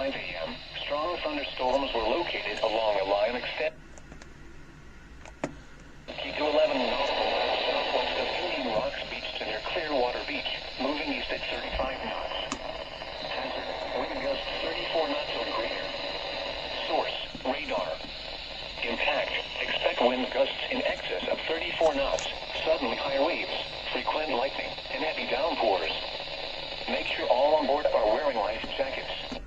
5 a.m., strong thunderstorms were located along a line extending to 11 southwest of Indian Rocks Beach to near Clearwater Beach, moving east at 35 knots. Hazard, wind gusts 34 knots or greater. Source, radar. Impact, expect wind gusts in excess of 34 knots, suddenly high waves, frequent lightning, and heavy downpours. Make sure all on board are wearing life jackets.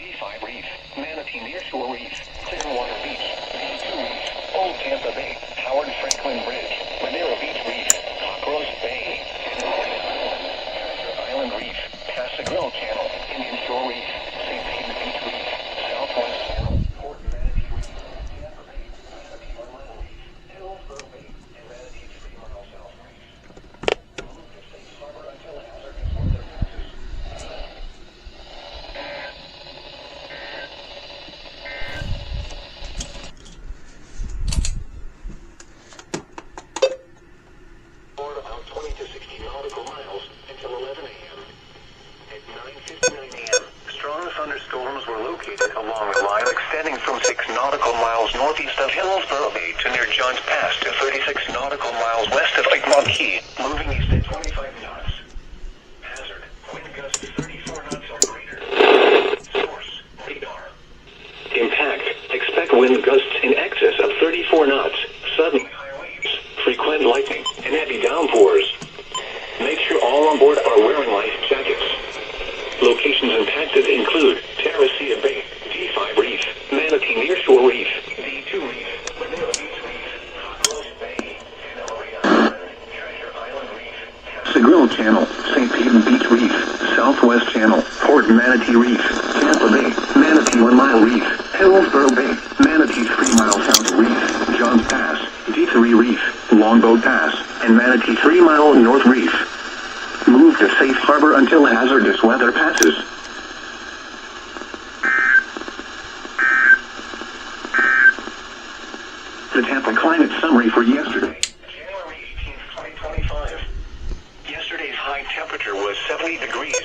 D5 Reef, Manatee Nearshore Reef, Clearwater Beach, D2 Reef, Old Tampa Bay, Howard Franklin Bridge, Madeira Beach Reef, Cockroach Bay, Treasure Island Reef, Passagrille Channel, Indian Shore Reef, St. Peter Beach Reef, Southwest Channel, Port Manatee Reef, Tampa Bay, Manatee Island Reef, Hillsborough Bay, and Manatee 3 Mile South Reef. Move to safe harbor until hazardous weather passes. About 20 to 60 nautical miles until 11 a.m. At 9:59 a.m., strong thunderstorms were located along a line extending from 6 nautical miles northeast of Hillsborough Bay to near Johns Pass to 36 nautical miles west of Egmont Key, moving east at 25 knots. Hazard, wind gusts 34 knots or greater. Source, radar. Impact, expect wind gusts in excess of 34 knots, suddenly high waves, frequent lightning, and heavy downpours. Make sure all on board are wearing life jackets. Locations impacted include Terracea Bay, D5 Reef, Manatee Nearshore Reef, D2 Reef, Madeira Beach Reef, Cockroach Bay, Canary Island, Treasure Island Reef, Passagrille Channel, St. Peter Beach Reef, Southwest Channel, Port Manatee Reef, Tampa Bay, Manatee 1 Mile Reef, Hillsborough Bay, Manatee 3 Mile South Reef, Johns Pass, D3 Reef, Longboat Pass, and Manatee 3 Mile North Reef. Move to safe harbor until hazardous weather passes. The Tampa climate summary for yesterday. January 18th, 2025. Yesterday's high temperature was 70 degrees.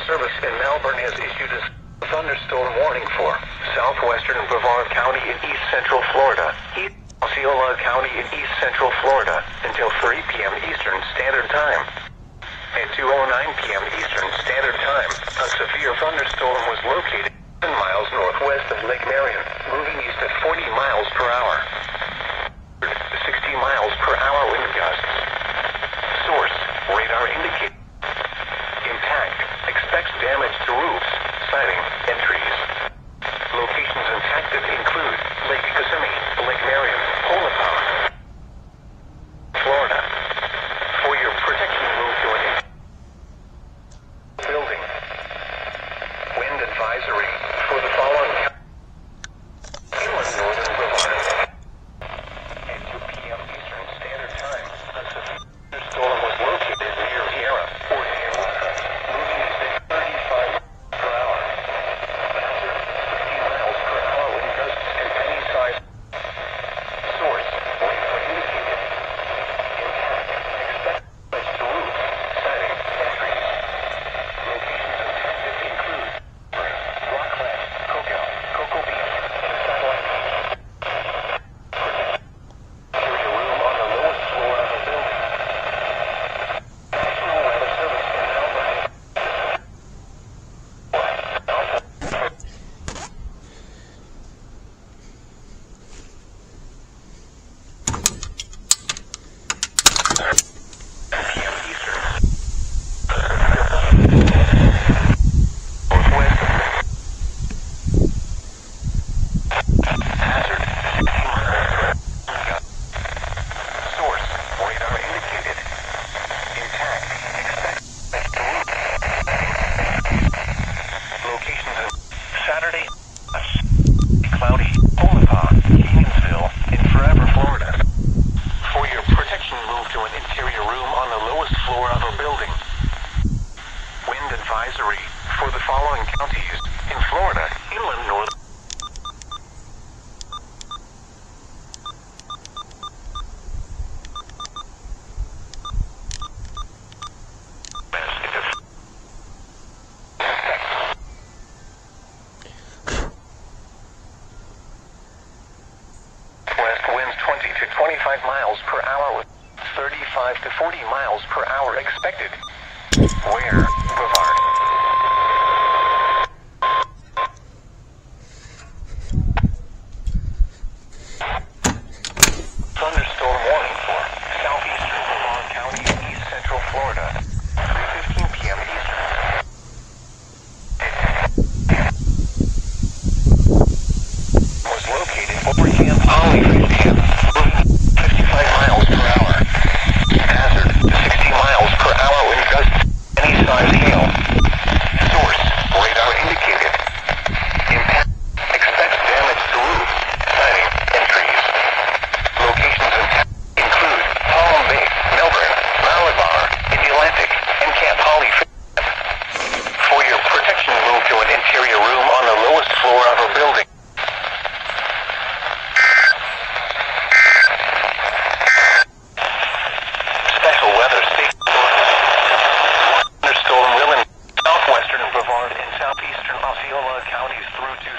Service in Melbourne has issued a thunderstorm warning for southwestern Brevard County in east central Florida, east Osceola County in east central Florida until 3 p.m. Eastern Standard Time. At 2:09 p.m. Eastern Standard Time, a severe thunderstorm was located 7 miles northwest of Lake Marion, moving east at 40 miles per hour. 60 miles per hour wind gusts. 20 to 25 miles per hour with 35 to 40 miles per hour expected. Where, Brevard? Thunderstorm warning for southeastern Brevard County and east central Florida. 3:15 p.m. Eastern. Was located over Camp Holly Dam, moving 55 miles per hour. Hazard 60 miles per hour when gust any size hail. Source radar indicated. Impact expects damage to roof, siding, and trees. Locations include Palm Bay, Melbourne, Malabar, in the Atlantic, and Camp Holly. For your protection, move to an interior room on the lowest floor of a building. Special weather safety. Thunderstorm will in southwestern Brevard and southeastern Osceola counties through to